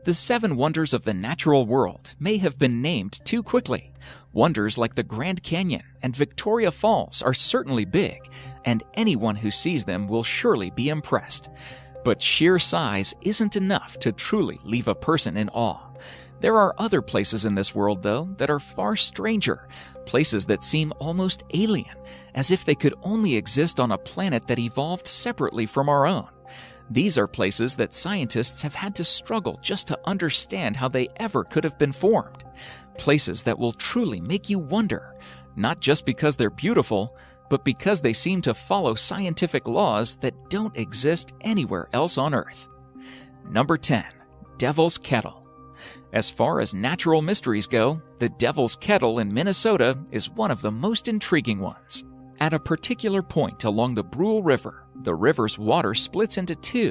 The 7 wonders of the natural world may have been named too quickly. Wonders like the Grand Canyon and Victoria Falls are certainly big, and anyone who sees them will surely be impressed. But sheer size isn't enough to truly leave a person in awe. There are other places in this world, though, that are far stranger, places that seem almost alien, as if they could only exist on a planet that evolved separately from our own. These are places that scientists have had to struggle just to understand how they ever could have been formed. Places that will truly make you wonder, not just because they're beautiful, but because they seem to follow scientific laws that don't exist anywhere else on Earth. Number 10. Devil's Kettle. As far as natural mysteries go, the Devil's Kettle in Minnesota is one of the most intriguing ones. At a particular point along the Brule River, the river's water splits into 2.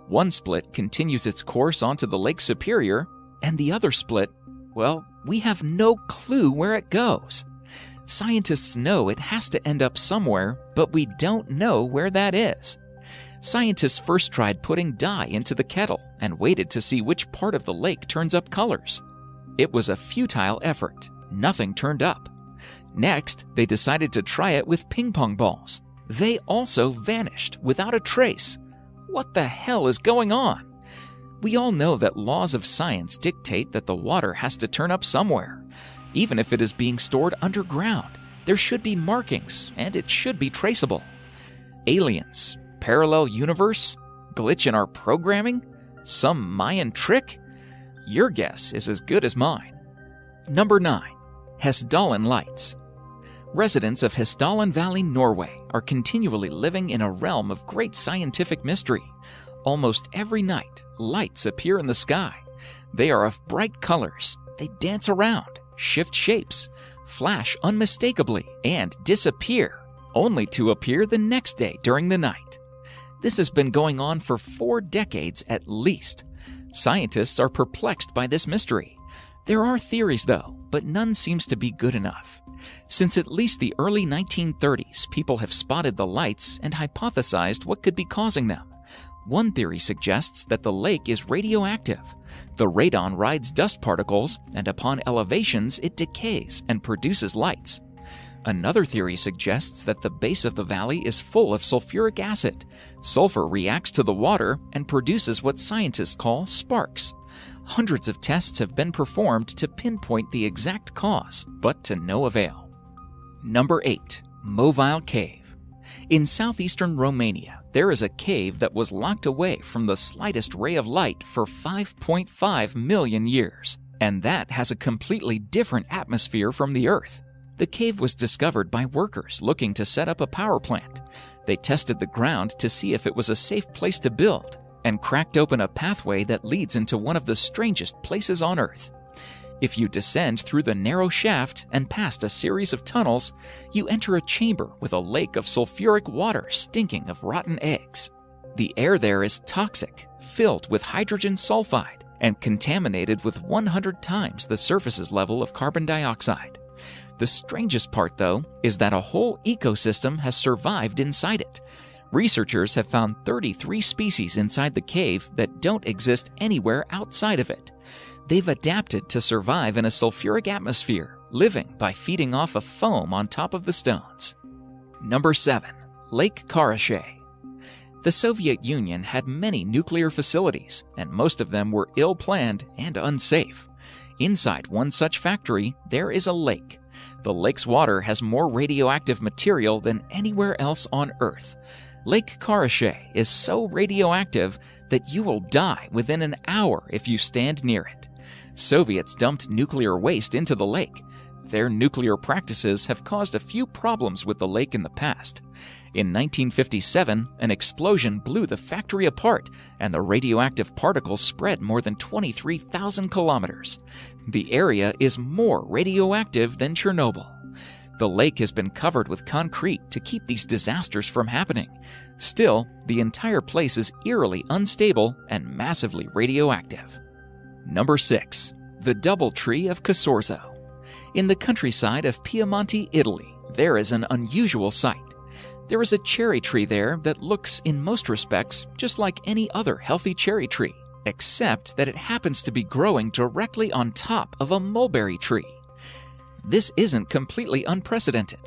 One split continues its course onto the Lake Superior, and the other split, well, we have no clue where it goes. Scientists know it has to end up somewhere, but we don't know where that is. Scientists first tried putting dye into the kettle and waited to see which part of the lake turns up colors. It was a futile effort. Nothing turned up. Next, they decided to try it with ping pong balls. They also vanished without a trace. What the hell is going on? We all know that laws of science dictate that the water has to turn up somewhere. Even if it is being stored underground, there should be markings and it should be traceable. Aliens? Parallel universe? Glitch in our programming? Some Mayan trick? Your guess is as good as mine. Number 9. Hessdalen Lights. Residents of Hessdalen Valley, Norway, are continually living in a realm of great scientific mystery. Almost every night, lights appear in the sky. They are of bright colors. They dance around, shift shapes, flash unmistakably, and disappear, only to appear the next day during the night. This has been going on for 4 decades at least. Scientists are perplexed by this mystery. There are theories, though, but none seems to be good enough. Since at least the early 1930s, people have spotted the lights and hypothesized what could be causing them. One theory suggests that the lake is radioactive. The radon rides dust particles, and upon elevations, it decays and produces lights. Another theory suggests that the base of the valley is full of sulfuric acid. Sulfur reacts to the water and produces what scientists call sparks. Hundreds of tests have been performed to pinpoint the exact cause, but to no avail. Number 8. Movile Cave. In southeastern Romania, there is a cave that was locked away from the slightest ray of light for 5.5 million years, and that has a completely different atmosphere from the Earth. The cave was discovered by workers looking to set up a power plant. They tested the ground to see if it was a safe place to build, and cracked open a pathway that leads into one of the strangest places on Earth. If you descend through the narrow shaft and past a series of tunnels, you enter a chamber with a lake of sulfuric water stinking of rotten eggs. The air there is toxic, filled with hydrogen sulfide, and contaminated with 100 times the surface's level of carbon dioxide. The strangest part, though, is that a whole ecosystem has survived inside it. Researchers have found 33 species inside the cave that don't exist anywhere outside of it. They've adapted to survive in a sulfuric atmosphere, living by feeding off of foam on top of the stones. Number 7. Lake Karachay. The Soviet Union had many nuclear facilities, and most of them were ill-planned and unsafe. Inside one such factory, there is a lake. The lake's water has more radioactive material than anywhere else on Earth. Lake Karachay is so radioactive that you will die within an hour if you stand near it. Soviets dumped nuclear waste into the lake. Their nuclear practices have caused a few problems with the lake in the past. In 1957, an explosion blew the factory apart, and the radioactive particles spread more than 23,000 kilometers. The area is more radioactive than Chernobyl. The lake has been covered with concrete to keep these disasters from happening. Still, the entire place is eerily unstable and massively radioactive. Number 6. The Doubletree of Casorzo. In the countryside of Piemonte, Italy, there is an unusual sight. There is a cherry tree there that looks, in most respects, just like any other healthy cherry tree, except that it happens to be growing directly on top of a mulberry tree. This isn't completely unprecedented.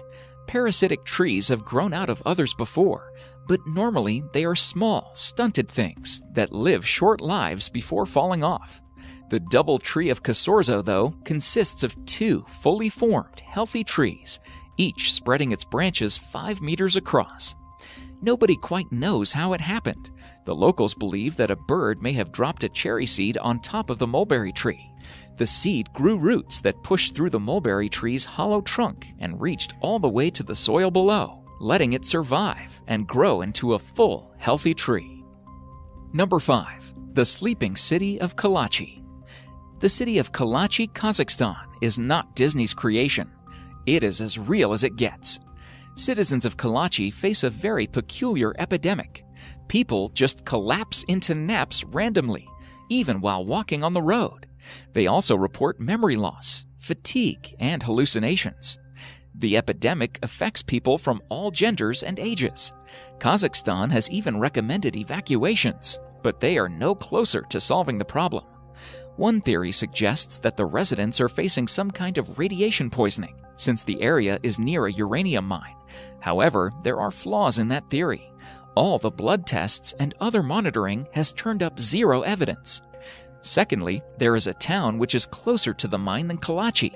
Parasitic trees have grown out of others before, but normally they are small, stunted things that live short lives before falling off. The double tree of Casorzo, though, consists of 2 fully formed, healthy trees, each spreading its branches 5 meters across. Nobody quite knows how it happened. The locals believe that a bird may have dropped a cherry seed on top of the mulberry tree. The seed grew roots that pushed through the mulberry tree's hollow trunk and reached all the way to the soil below, letting it survive and grow into a full, healthy tree. Number 5. The sleeping city of Kalachi. The city of Kalachi, Kazakhstan, is not Disney's creation. It is as real as it gets. Citizens of Kalachi face a very peculiar epidemic. People just collapse into naps randomly, even while walking on the road. They also report memory loss, fatigue, and hallucinations. The epidemic affects people from all genders and ages. Kazakhstan has even recommended evacuations, but they are no closer to solving the problem. One theory suggests that the residents are facing some kind of radiation poisoning, since the area is near a uranium mine. However, there are flaws in that theory. All the blood tests and other monitoring has turned up zero evidence. Secondly, there is a town which is closer to the mine than Kalachi,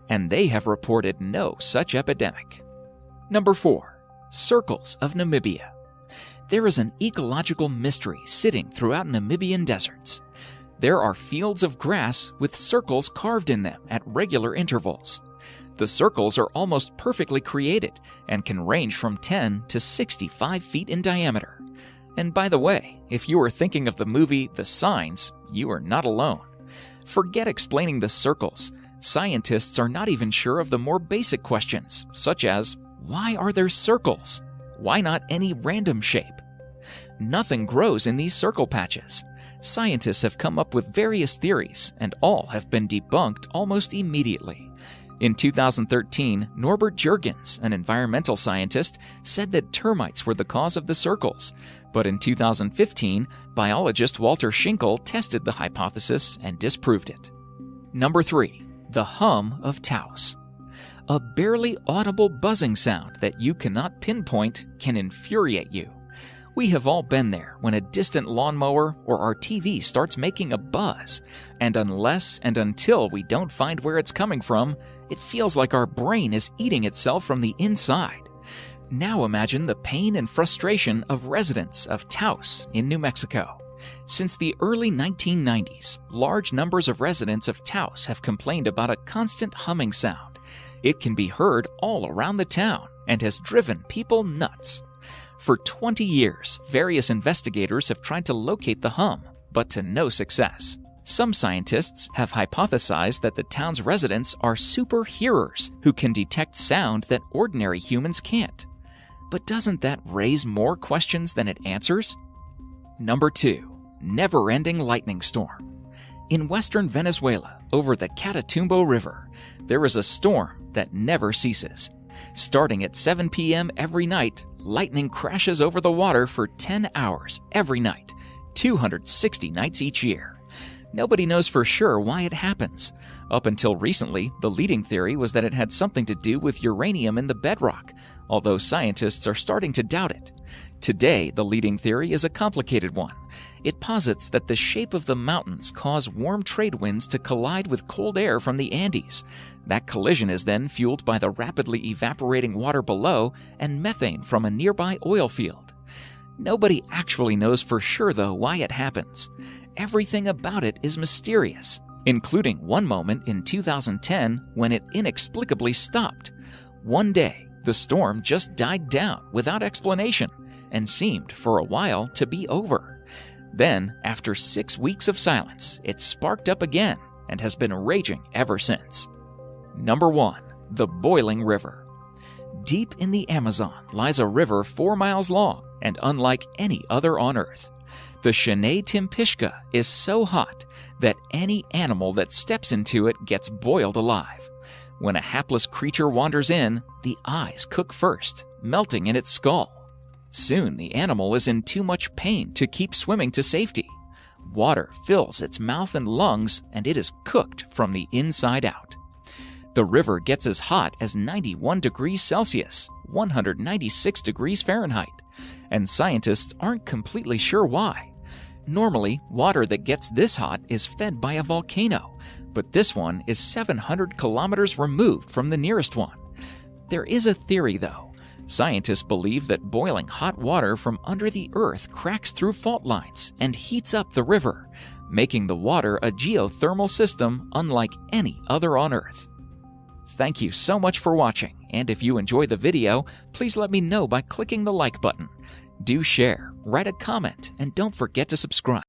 and they have reported no such epidemic. Number 4. Circles of Namibia. There is an ecological mystery sitting throughout Namibian deserts. There are fields of grass with circles carved in them at regular intervals. The circles are almost perfectly created and can range from 10 to 65 feet in diameter. And by the way, if you are thinking of the movie The Signs, you are not alone. Forget explaining the circles. Scientists are not even sure of the more basic questions, such as, why are there circles? Why not any random shape? Nothing grows in these circle patches. Scientists have come up with various theories, and all have been debunked almost immediately. In 2013, Norbert Jurgens, an environmental scientist, said that termites were the cause of the circles. But in 2015, biologist Walter Schinkel tested the hypothesis and disproved it. Number 3. The hum of Taos. A barely audible buzzing sound that you cannot pinpoint can infuriate you. We have all been there when a distant lawnmower or our TV starts making a buzz, and unless and until we don't find where it's coming from, it feels like our brain is eating itself from the inside. Now imagine the pain and frustration of residents of Taos in New Mexico. Since the early 1990s, large numbers of residents of Taos have complained about a constant humming sound. It can be heard all around the town and has driven people nuts. For 20 years, various investigators have tried to locate the hum, but to no success. Some scientists have hypothesized that the town's residents are super hearers who can detect sound that ordinary humans can't. But doesn't that raise more questions than it answers? Number 2. Never-ending lightning storm. In western Venezuela, over the Catatumbo River, there is a storm that never ceases. Starting at 7 p.m. every night, lightning crashes over the water for 10 hours every night, 260 nights each year. Nobody knows for sure why it happens. Up until recently, the leading theory was that it had something to do with uranium in the bedrock, although scientists are starting to doubt it. Today, the leading theory is a complicated one. It posits that the shape of the mountains cause warm trade winds to collide with cold air from the Andes. That collision is then fueled by the rapidly evaporating water below and methane from a nearby oil field. Nobody actually knows for sure, though, why it happens. Everything about it is mysterious, including one moment in 2010 when it inexplicably stopped. One day, the storm just died down without explanation and seemed for a while to be over. Then, after 6 weeks of silence, it sparked up again and has been raging ever since. Number 1. The Boiling River. Deep in the Amazon lies a river 4 miles long and unlike any other on Earth. The Shenandoah Timpishka is so hot that any animal that steps into it gets boiled alive. When a hapless creature wanders in, the eyes cook first, melting in its skull. Soon the animal is in too much pain to keep swimming to safety. Water fills its mouth and lungs, and it is cooked from the inside out. The river gets as hot as 91 degrees Celsius, 196 degrees Fahrenheit, and scientists aren't completely sure why. Normally, water that gets this hot is fed by a volcano, but this one is 700 kilometers removed from the nearest one. There is a theory, though. Scientists believe that boiling hot water from under the earth cracks through fault lines and heats up the river, making the water a geothermal system unlike any other on Earth. Thank you so much for watching, and if you enjoyed the video, please let me know by clicking the like button. Do share, write a comment, and don't forget to subscribe.